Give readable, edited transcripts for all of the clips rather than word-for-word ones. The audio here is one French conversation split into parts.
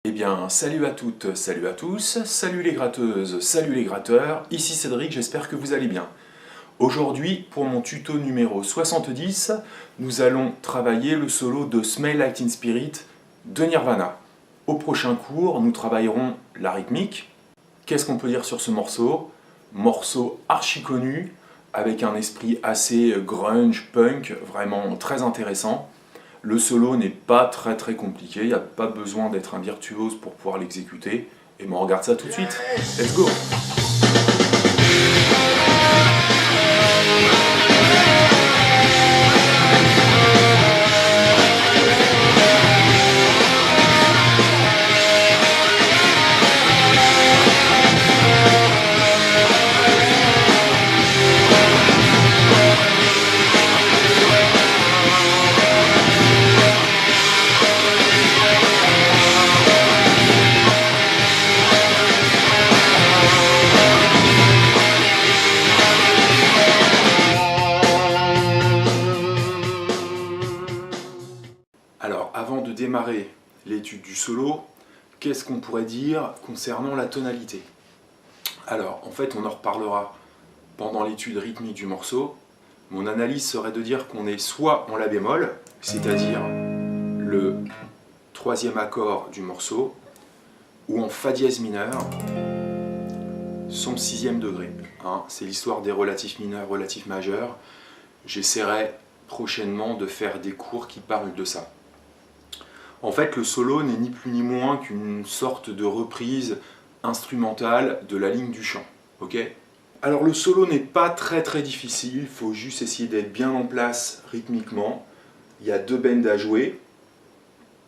Eh bien, salut à toutes, salut à tous, salut les gratteuses, salut les gratteurs, ici Cédric, j'espère que vous allez bien. Aujourd'hui, pour mon tuto numéro 70, nous allons travailler le solo de Smell Like Teen Spirit de Nirvana. Au prochain cours, nous travaillerons la rythmique. Qu'est-ce qu'on peut dire sur ce morceau? Morceau archi connu, avec un esprit assez grunge, punk, vraiment très intéressant. Le solo n'est pas très compliqué, il n'y a pas besoin d'être un virtuose pour pouvoir l'exécuter. Et on regarde ça tout de suite. Let's go! Alors, avant de démarrer l'étude du solo, qu'est-ce qu'on pourrait dire concernant la tonalité? Alors, en fait, on en reparlera pendant l'étude rythmique du morceau. Mon analyse serait de dire qu'on est soit en la bémol, c'est-à-dire le troisième accord du morceau, ou en fa dièse mineur, son sixième degré. Hein, c'est l'histoire des relatifs mineurs, relatifs majeurs. J'essaierai prochainement de faire des cours qui parlent de ça. En fait, le solo n'est ni plus ni moins qu'une sorte de reprise instrumentale de la ligne du chant. Ok ? Alors le solo n'est pas très difficile, il faut juste essayer d'être bien en place rythmiquement. Il y a deux bends à jouer,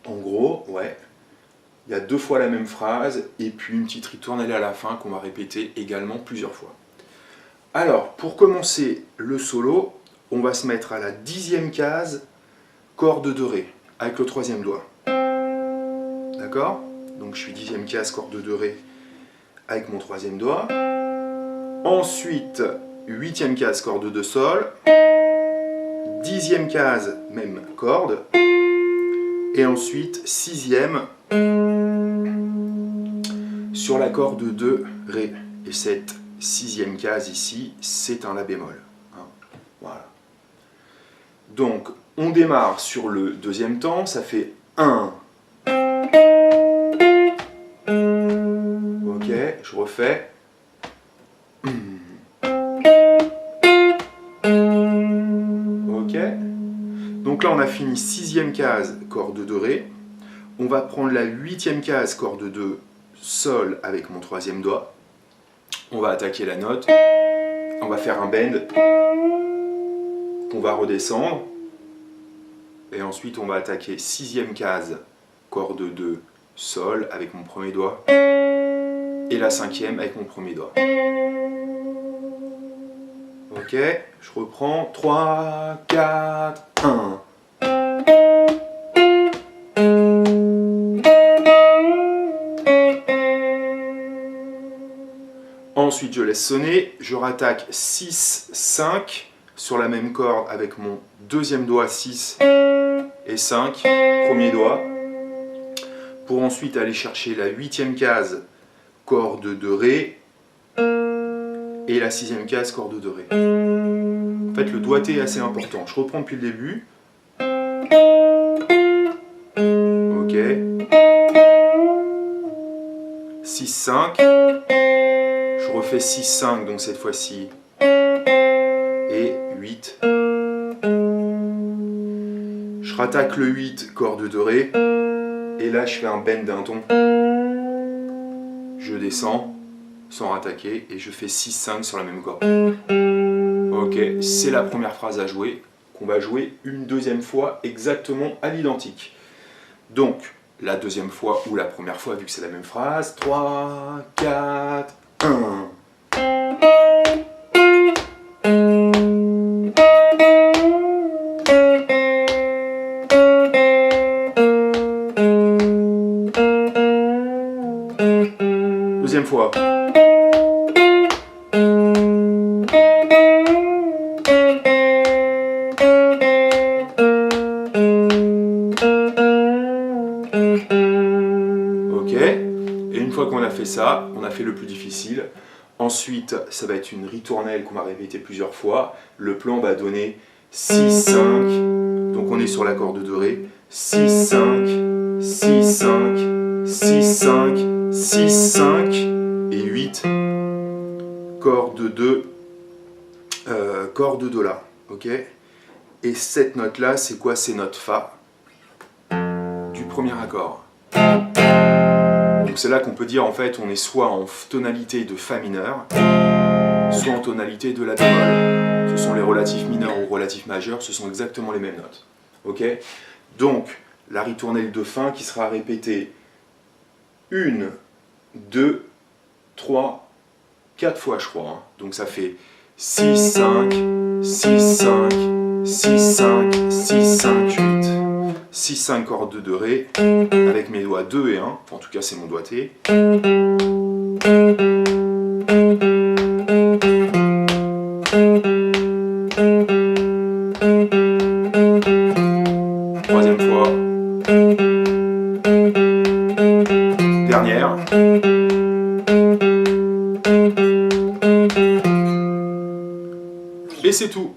en gros, ouais. Il y a deux fois la même phrase, et puis une petite ritournelle à la fin qu'on va répéter également plusieurs fois. Alors, pour commencer le solo, on va se mettre à la 10e case, corde de Ré, avec le troisième doigt. D'accord? Donc je suis 10e case, corde de Ré, avec mon troisième doigt. Ensuite, 8e case, corde de Sol. 10e case, même corde. Et ensuite, 6e, sur la corde de Ré. Et cette 6e case ici, c'est un La bémol. Hein, voilà. Donc, on démarre sur le deuxième temps, ça fait 1. Ok, je refais. Ok. Donc là, on a fini 6e case, corde de Ré. On va prendre la 8e case, corde de Sol avec mon troisième doigt. On va attaquer la note. On va faire un bend. On va redescendre. Et ensuite, on va attaquer 6e case, corde de Sol avec mon premier doigt. Et la 5e avec mon premier doigt. Ok, je reprends. 3, 4, 1. Ensuite, je laisse sonner. Je rattaque 6, 5 sur la même corde avec mon deuxième doigt 6 et 5, premier doigt. Pour ensuite aller chercher la 8e case, corde de Ré, et la 6e case, corde de Ré. En fait, le doigté est assez important. Je reprends depuis le début. Ok. 6, 5. Je refais 6, 5, donc cette fois-ci. Et 8. Je rattaque le 8, corde de Ré. Et là, je fais un bend d'un ton. Je descends sans rattaquer et je fais 6, 5 sur la même corde. Ok, c'est la première phrase à jouer, qu'on va jouer une deuxième fois exactement à l'identique. Donc, la deuxième fois ou la première fois, vu que c'est la même phrase. 3, 4, 1. Deuxième fois. Ok. Ok? Et une fois qu'on a fait ça, on a fait le plus difficile. Ensuite, ça va être une ritournelle qu'on va répéter plusieurs fois. Le plan va donner 6, 5. Donc on est sur l'accord de Do Ré. 6, 5, 6, 5, 6, 5, 6, 5 et 8. Corde de La. Ok? Et cette note-là, c'est quoi? C'est notre Fa du premier accord. Donc c'est là qu'on peut dire en fait on est soit en tonalité de Fa mineur, soit en tonalité de La bémol. Ce sont les relatifs mineurs ou relatifs majeurs, ce sont exactement les mêmes notes. Ok? Donc la ritournelle de fin qui sera répétée 1, 2, 3, 4 fois je crois. Hein. Donc ça fait 6, 5, 6, 5, 6, 5, 6, 5, 8. 6, 5 corde de Do Ré, avec mes doigts 2 et 1, enfin, en tout cas c'est mon doigté. Troisième fois. Dernière. Et c'est tout.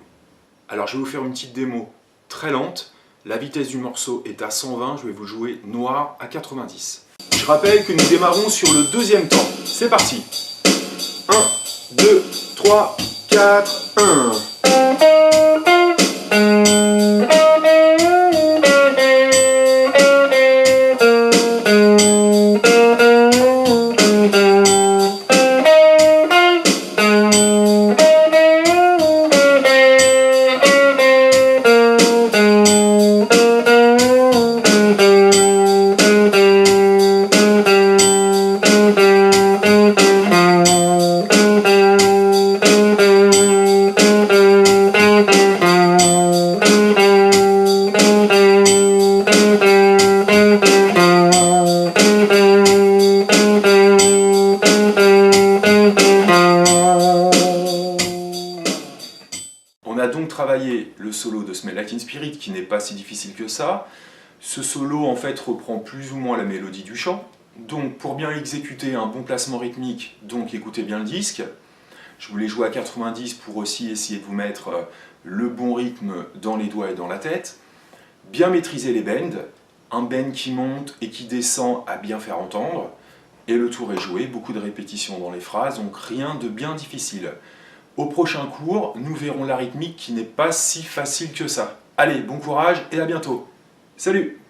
Alors je vais vous faire une petite démo très lente. La vitesse du morceau est à 120, je vais vous jouer noir à 90. Je rappelle que nous démarrons sur le deuxième temps. C'est parti. 1, 2, 3, 4, 1. On a donc travaillé le solo de Smell Like Teen Spirit qui n'est pas si difficile que ça. Ce solo en fait reprend plus ou moins la mélodie du chant. Donc pour bien exécuter un bon placement rythmique, donc écoutez bien le disque. Je voulais jouer à 90 pour aussi essayer de vous mettre le bon rythme dans les doigts et dans la tête. Bien maîtriser les bends, un bend qui monte et qui descend à bien faire entendre. Et le tour est joué, beaucoup de répétitions dans les phrases, donc rien de bien difficile. Au prochain cours, nous verrons la rythmique qui n'est pas si facile que ça. Allez, bon courage et à bientôt. Salut!